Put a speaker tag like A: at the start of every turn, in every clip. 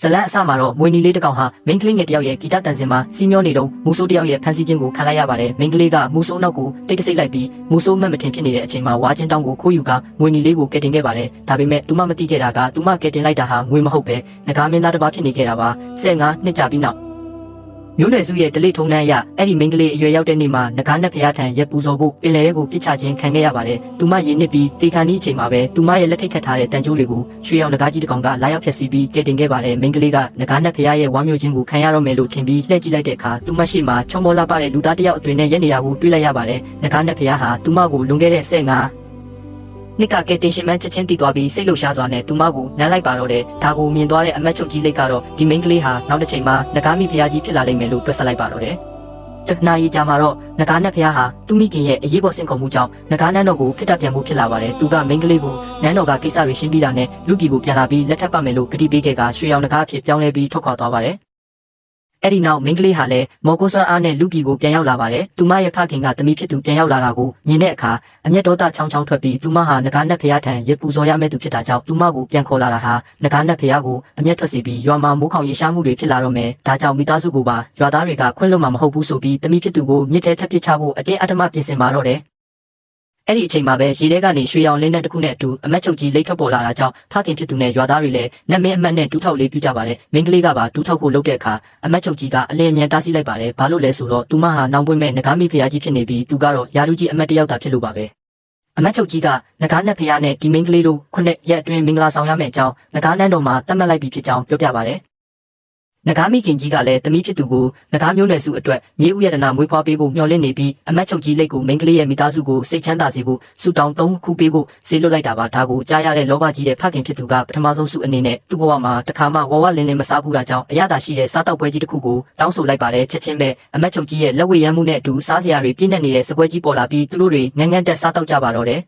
A: ဇလန်အစမှာတော့မွေနီလေးတစ်ကောင်ဟာမိန်းကလေးငယ်တယောက်ရဲ့ဂီတတန်စင်မှာစီမျောနေတော့မူဆိုးတယောက်ရဲ့ဖန်ဆီးခြင်းကိုခံလိုက်ရပါတယ်မိန်းကလေးကမူဆိုးနောက်ကိုတိတ်တဆိတ်လိုက်ပြီးမူဆိုးမှတ်မထင်ဖြစ်နေတဲ့အချိန်မှာဝါချင်းတောင်းကိုခိုးယူကမွေနီလေးကိုကယ်တင်ခဲ့ပါတယ်ဒါပေမဲ့သူမမသိခဲ့တာကသူမကယ်တင်လိုက်တာဟာငွေမဟုတ်ပဲငကားမင်းသားတစ်ပါးဖြစ်နေခဲ့တာပါ15နှစ်ကြာပြီးနောက်မျိုးနွယ်စုရဲ့ဒလိထုံးနှန်းအရအဲ့ဒီမိန်းကလေးအရွယ်ရောက်တဲ့နေ့မှာငကားနဲ့ဖျားထံရက်ပူဇော်ဖို့ပင်လယ်ရဲကိုပြစ်ချခြင်းခံခဲ့ရပါတယ်။သူမရေနစ်ပြီးတေခါနီးအချိန်မှာပဲသူမရဲ့လက်ထိတ်ခတ်ထားတဲ့တန်ကြိုးတွေကိုရွှေရောင်ငကားကြီးတစ်ကောင်ကလာရောက်ဖျက်ဆီးပြီးကယ်တင်ခဲ့ပါတယ်။မိန်းကလေးကငကားနဲ့ဖျားရဲ့ဝမ်းမျိုးခြင်းကိုခံရတော့မယ်လို့ထင်ပြီးလှည့်ကြည့်လိုက်တဲ့အခါသူမရှိမှချုံမောလာပတဲ့လူသားတစ်ယောက်အသွင်နဲ့ရက်နေတာကိုတွေ့လိုက်ရပါတယ်။ငကားနဲ့ဖျားဟာသူမကိုလွန်ခဲ့တဲ့15နှစ်ကကယ်တင်ရှင်မန်းချက်ချင်းတည်သွားပြီးစိတ်လှုပ်ရှားစွာနဲ့သူမကိုနမ်းလိုက်ပါတော့တယ်ဒါကိုမြင်သွားတဲ့အမတ်ချုပ်ကြီးလိတ်ကတော့ဒီမိန်းကလေးဟာနောက်တစ်ချိန်မှာငကားမိဖျားကြီးဖြစ်လာလိမ့်မယ်လို့တွက်ဆလိုက်ပါတော့တယ်တခဏကြီးကြာမှာတော့ငကားနဲ့ဖျားဟာသူမိခင်ရဲ့အရေးပေါ်ဆင့်ခေါ်မှုကြောင့်ငကားနန်းတော်ကိုခိတ္တပြန်မှုဖြစ်လာပါတယ်သူကမိန်းကလေးကိုနန်းတော်ကကိစ္စတွေရှင်းပြီးတာနဲ့လူပြည်ကိုပြန်လာပြီးလက်ထပ်ပတ်မယ်လို့ကတိပေးခဲ့ကရွှေရောင်ငကားအဖြစ်ပြောင်းလဲပြီးထွက်ခွာသွားပါတယ်အဲ့ဒီနောက်မိန်းကလေးဟာလည်းမော်ကိုဆွမ်းအားနဲ့လူပြည်ကိုပြန်ရောက်လာပါတယ်။သူမရဲ့ဖခင်ကတမီးဖြစ်သူပြန်ရောက်လာတာကိုမြင်တဲ့အခါအမျက်ဒေါသချောင်းချောင်းထွက်ပြီးသူမဟာငကားနတ်ဖျားထံရေပူဇော်ရမယ့်သူဖြစ်တာကြောင့်သူမကိုပြန်ခေါ်လာတာဟာငကားနတ်ဖျားကိုအမျက်ထွက်စေပြီးရွာမှာမိုးခေါင်ရေရှားမှုတွေဖြစ်လာတော့မယ်။ဒါကြောင့်မိသားစုကိုပါရွာသားတွေကခွင့်လွှတ်မှာမဟုတ်ဘူးဆိုပြီးတမီးဖြစ်သူကိုမြစ်ထဲထပ်ပစ်ချဖို့အတင်းအဓမ္မပြင်ဆင်มาတော့တယ်။အဲ့ဒီအချိန်မှာပဲရေထဲကနေရွှေရောင်လင်းတဲ့တစ်ခုနဲ့အတူအမတ်ချုပ်ကြီးလိတ်ထွက်ပေါ်လာတာကြောင့်ဖခင်ဖြစ်သူနဲ့ရွာသားတွေလည်းနတ်မင်းအမတ်နဲ့တူးထောက်လေးပြကြပါတယ်။မိန်းကလေးကပါတူးထောက်ဖို့လုပ်တဲ့အခါအမတ်ချုပ်ကြီးကအလင်းအမြန်တားဆီးလိုက်ပါတယ်။ဘာလို့လဲဆိုတော့သူမဟာနောင်ပွင့်မဲ့ငကားမိဖျားကြီးဖြစ်နေပြီးသူကတော့ယာရုကြီးအမတ်တယောက်သာဖြစ်လို့ပါပဲ။အမတ်ချုပ်ကြီးကငကားနတ်ဖျားနဲ့ဒီမိန်းကလေးတို့9ရက်အတွင်းမင်္ဂလာဆောင်ရမယ့်အကြောင်းငကားနန်းတော်မှာတတ်မှတ်လိုက်ပြီးဖြစ်ကြောင်းပြောပြပါတယ်။ငကားမိခင်ကြီးကလည်းတမီးဖြစ်သူကိုငကားမျိုးနွယ်စုအတွက်မြေဥယျာဏမွေးဖွားပေးဖို့မျှော်လင့်နေပြီးအမတ်ချုပ်ကြီးလိတ်ကိုမိန်းကလေးရဲ့မိသားစုကိုစိတ်ချမ်းသာစေဖို့ဆူတောင်း3ခုပေးဖို့ဈေးလွတ်လိုက်တာပါဒါကိုကြားရတဲ့လောဘကြီးတဲ့ဖခင်ဖြစ်သူကပထမဆုံးစုအနေနဲ့သူ့ဘဝမှာတစ်ခါမှဝဝလင်းလင်းမစားဘူးတာကြောင့်အရသာရှိတဲ့စားတောက်ပွဲကြီးတစ်ခုကိုတောင်းဆိုလိုက်ပါတယ်ချက်ချင်းပဲအမတ်ချုပ်ကြီးရဲ့လက်ဝဲရမ်းမှုနဲ့အတူစားစရာတွေပြည့်နေနေတဲ့စပွဲကြီးပေါ်လာပြီးသူတို့တွေငန်းငန်းတက်စားတောက်ကြပါတော့တယ်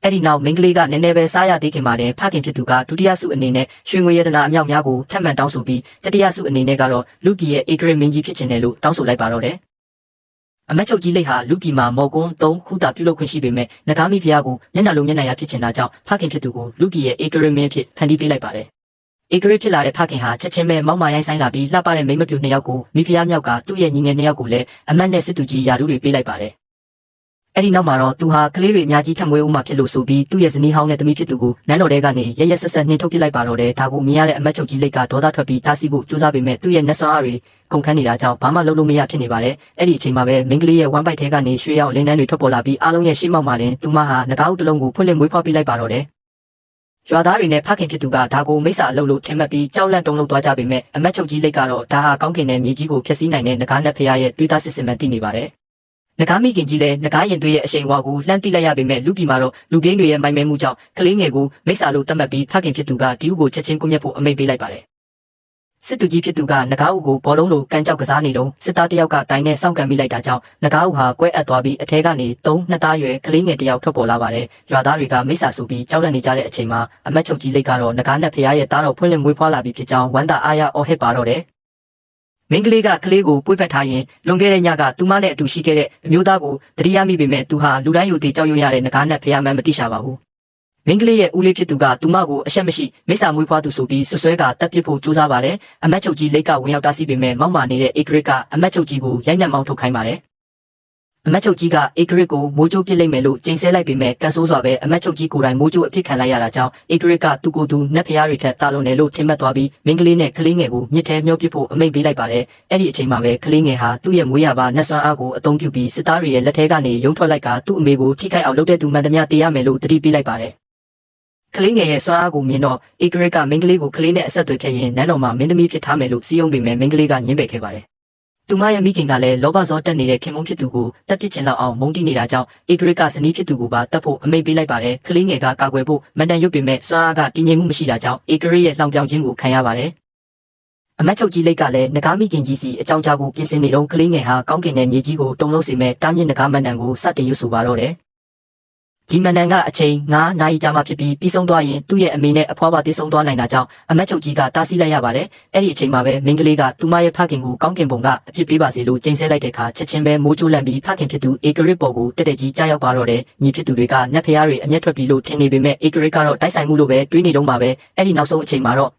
A: အဲ့ဒီနောက်မိန်းကလေးကနည်းနည်းပဲစားရသေးခင်မှာတည်းဖခင်ဖြစ်သူကဒုတိယစုအနေနဲ့ရွှေငွေရတနာအမြောက်များကိုထပ်မံတောင်းဆိုပြီးတတိယစုအနေနဲ့ကတော့လူပြည်ရဲ့ဧကရမင်းကြီးဖြစ်ချင်တယ်လို့တောင်းဆိုလိုက်ပါတော့တယ်အမတ်ချုပ်ကြီးလိတ်ဟာလူပြည်မှာမော်ကွန်း3ခုတာပြုလုပ်ခွင့်ရှိပေမဲ့ငကားမိဖျားကိုမျက်နှာလုံးမျက်နှာရဖြစ်ချင်တာကြောင့်ဖခင်ဖြစ်သူကိုလူပြည်ရဲ့ဧကရမင်းဖြစ်ဖန်တီးပေးလိုက်ပါတယ်ဧကရဖြစ်လာတဲ့ဖခင်ဟာချက်ချင်းပဲမောက်မာရိုင်းဆိုင်လာပြီးလှပတဲ့မိန်းမပြူ2ယောက်ကိုမိဖျားမြောက်ကသူ့ရဲ့ညီငယ်2ယောက်ကိုလည်းအမတ်နဲ့စစ်သူကြီးယာတို့တွေပေးလိုက်ပါတယ်အဲ့ဒီနောက်မှာတော့သူဟာကလေးတွေအများကြီးထပ်မွေးဦးမှာဖြစ်လို့ဆိုပြီးသူ့ရဲ့ဇနီးဟောင်းနဲ့တမီးဖြစ်သူကိုနန်းတော်ထဲကနေရရက်ဆက်ဆက်နှင်ထုတ်ပစ်လိုက်ပါတော့တယ်ဒါကိုမြင်ရတဲ့အမတ်ချုပ်ကြီးလိတ်ကဒေါသထွက်ပြီးတားဆီးဖို့ကြိုးစားပေမဲ့သူ့ရဲ့နှက်ဆွမ်းအားတွေကုန်ခန်းနေတာကြောင့်ဘာမှလုပ်လို့မရဖြစ်နေပါတယ်အဲ့ဒီအချိန်မှာပဲမိန်းကလေးရဲ့ဝမ်းပိုက်ထဲကနေရွှေရောင်လင်းနှန်းတွေထွက်ပေါ်လာပြီးအားလုံးရဲ့ရှေ့မောက်မှာတင်သူမဟာငကားအုပ်တစ်လုံးကိုဖွင့်လှစ်မွေးဖွားပေးလိုက်ပါတော့တယ်ရွာသားတွေနဲ့ဖခင်ဖြစ်သူကဒါကိုမိစ္ဆာအလုပ်လို့ထင်မှတ်ပြီးကြောက်လန့်တုန်လှုပ်သွားကြပေမဲ့အမတ်ချုပ်ကြီးလိတ်ကတော့ဒါဟာကောင်းကင်နဲ့မြေကြီးကိုဖျက်ဆီးနိုင်တဲ့ငကားနတ်ဖျားရဲ့တွေးသားစစ်စစ်မှန်သိနေပါတယ်ငကားမိခင်ကြီးလည်းငကားရင်သွေးရဲ့အရှိန်အဝါကိုလှမ်းသိလိုက်ရပေမဲ့လူပြည်မှာတော့လူပြင်းတွေရဲ့မိုင်မဲမှုကြောင့်ကလေးငယ်ကိုမိစ္ဆာလို့သတ်မှတ်ပြီးဖခင်ဖြစ်သူကဒီဥကိုချက်ချင်းကွပ်မျက်ဖို့အမိန့်ပေးလိုက်ပါတယ်စစ်သူကြီးဖြစ်သူကငကားဥကိုဘောလုံးလိုကန်ကြောက်ကစားနေတော့စစ်သားတယောက်ကတိုင်နဲ့စောင့်ကန်မိလိုက်တာကြောင့်ငကားဥဟာကွဲအပ်သွားပြီးအထဲကနေ2သားရွယ်ကလေးငယ်တယောက်ထွက်ပေါ်လာပါတယ်ရွာသားတွေကမိစ္ဆာဆိုပြီးကြောက်လန့်နေကြတဲ့အချိန်မှာအမတ်ချုပ်ကြီးလိတ်ကတော့ငကားနဲ့ဖျားရဲ့သားတော်ဖွင့်လှစ်မွေးဖွားလာပြီးဖြစ်ကြောင်းဝမ်းသာအားရအော်ဟစ်ပါတော့တယ်မိန်းကလေးကကလေးကိုပွေ့ပတ်ထားရင်လွန်ခဲ့တဲ့ညကသူမနဲ့အတူရှိခဲ့တဲ့အမျိုးသားကိုတတိယမိပေမဲ့သူဟာလူတိုင်းယူတည်ကြောက်ရွံ့ရတဲ့ငကားနဲ့ဖျားမှန်းမသိရှာပါဘူးမိန်းကလေးရဲ့ဦးလေးဖြစ်သူကသူမကိုအရှက်မရှိမိစ္ဆာမွေးဖွားသူဆိုပြီးဆွဆွဲကတပ်ပစ်ဖို့ကြိုးစားပါတယ်အမတ်ချုပ်ကြီးလိတ်ကဝင်ရောက်တားဆီးပေမဲ့မောက်မာနေတဲ့ဧကရစ်ကအမတ်ချုပ်ကြီးကိုရိုက်နှက်မောင်းထုတ်ခိုင်းပါတယ်အမတ်ချုပ်ကြီးကဧကရစ်ကိုမိုးကြိုးပစ်လိုက်မယ်လို့ချိန်ဆလိုက်ပေမဲ့ကန်ဆိုးစွာပဲအမတ်ချုပ်ကြီးကိုယ်တိုင်မိုးကြိုးအဖြစ်ခံလိုက်ရတာကြောင့်ဧကရစ်ကသူ့ကိုယ်သူနတ်ဖျားတွေထက်တာလွန်တယ်လို့ထင်မှတ်သွားပြီးမိန်းကလေးနဲ့ကလေးငယ်ကိုမြစ်ထဲမျောပစ်ဖို့အမိန့်ပေးလိုက်ပါတယ်အဲ့ဒီအချိန်မှာပဲကလေးငယ်ဟာသူ့ရဲ့မွေးရပါနတ်ဆွမ်းအားကိုအသုံးပြုပြီးစစ်သားတွေရဲ့လက်ထဲကနေရုံထွက်လိုက်ကသူ့အမေကိုထိခိုက်အောင်လုပ်တဲ့သူမှန်သမျှတေးရမယ်လို့တတိပေးလိုက်ပါတယ်ကလေးငယ်ရဲ့စွမ်းအားကိုမြင်တော့ဧကရစ်ကမိန်းကလေးကိုကလေးနဲ့အဆက်အသွယ်ဖြတ်ရင်နန်းတော်မှာမင်းသမီးဖြစ်ထားမယ်လို့စီးယုံပေမဲ့မိန်းကလေးကညှင်းပယ်ခဲ့ပါတယ်သူမရဲ့မိခင်ကလည်းလောဘဇောတက်နေတဲ့ခင်မုန်းဖြစ်သူကိုတပ်ပစ်ချင်လောက်အောင်မုန်းတီးနေတာကြောင့်ဧကရစ်ကဇနီးဖြစ်သူကိုပါတပ်ဖို့အမိန့်ပေးလိုက်ပါတယ်ကလေးငယ်ကကာကွယ်ဖို့မန်တန်ရွတ်ပေမဲ့စွမ်းအားကတည်ငြိမ်မှုမရှိတာကြောင့်ဧကရစ်ရဲ့လှောင်ပြောင်ခြင်းကိုခံရပါတယ်အမတ်ချုပ်ကြီးလိတ်ကလည်းငကားမိခင်ကြီးစီအကြောင်းကြားဖို့ပြင်ဆင်နေတော့ကလေးငယ်ဟာကောင်းကင်နဲ့မြေကြီးကိုတုံလုံးစေမဲ့တားမြစ်ငကားမန်တန်ကိုစတင်ရွတ်ဆိုပါတော့တယ်ဒီမန်တန်ကအချိန်9နာရီကြာမှဖြစ်ပြီးပြီးဆုံးသွားရင်သူ့ရဲ့အမေနဲ့အဖွားပါတည်ဆုံးသွားနိုင်တာကြောင့်အမတ်ချုပ်ကြီးကတားဆီးလိုက်ရပါတယ်အဲ့ဒီအချိန်မှာပဲမိန်းကလေးကသူမရဲ့ဖခင်ကိုကောင်းကင်ဘုံကအဖြစ်ပေးပါစေလို့ချိန်ဆလိုက်တဲ့အခါချက်ချင်းပဲမိုးကြိုးလန့်ပြီးဖခင်ဖြစ်သူဧကရစ်ပေါ်ကိုတက်တက်ကြီးကြားရောက်ပါတော့တယ်ညီဖြစ်သူတွေကနတ်ဖျားတွေအမျက်ထွက်ပြီးလို့ထင်နေပေမဲ့ဧကရစ်ကတော့တိုက်ဆိုင်မှုလို့ပဲတွေးနေတော့မှာပဲအဲ့ဒီနောက်ဆုံးအချိန်မှာတော့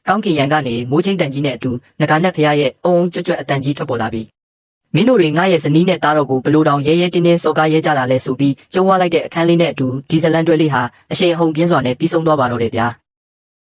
A: ကောင်းကင်ရန်ကနေမိုးချင်းတန်ကြီးနဲ့အတူငကာနတ်ဖရားရဲ့အုံကြွကြွအတန်ကြီးထွက်ပေါ်လာပြီမင်းတို့တွေငါရဲ့ဇနီးနဲ့သားတော်ကိုဘလို့တောင်ရဲရဲတင်းတင်းစော်ကားရဲကြတာလဲဆိုပြီးကျုံဝါလိုက်တဲ့အခန်းလေးနဲ့အတူဒီဇလန်တွဲလေးဟာအရှိန်အဟုန်ပြင်းစွာနဲ့ပြီးဆုံးသွားပါတော့တယ်ဗျာ